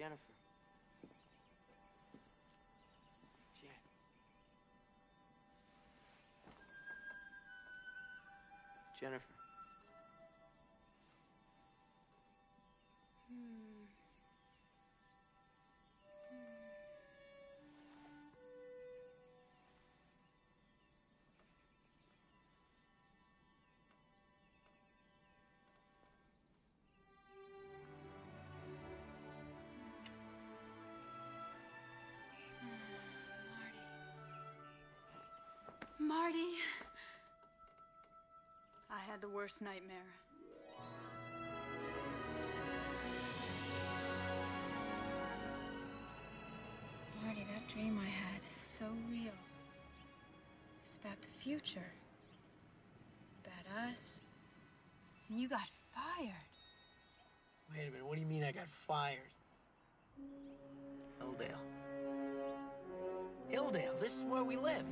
Jennifer. Jen. Jennifer. Marty. I had the worst nightmare. Marty, that dream I had is so real. It's about the future. About us. And you got fired. Wait a minute, what do you mean I got fired? Hilldale. Hilldale, this is where we live.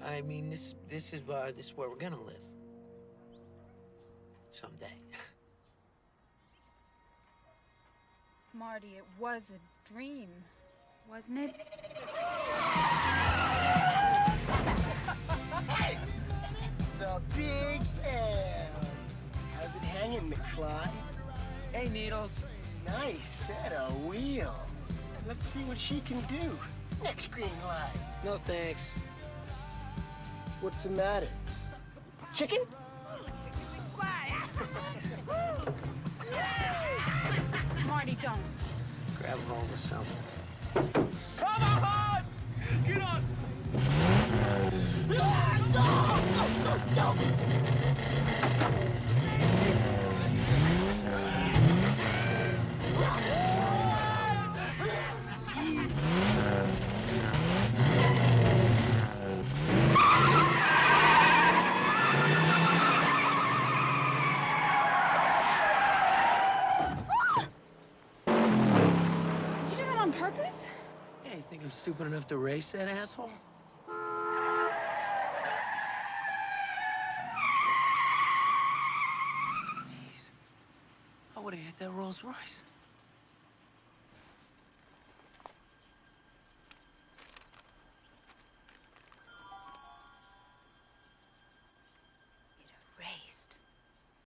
I mean, this is where we're gonna live. Someday. Marty, it was a dream, wasn't it? The big L. How's it hanging, McFly? Hey, Needles. Nice set of wheels. Let's see what she can do. Next green light. No thanks. What's the matter? Chicken? Marty, don't. Grab hold of something. Come on! Get on! Did you do that on purpose? Hey, you think I'm stupid enough to race that asshole? Jeez. I would have hit that Rolls Royce.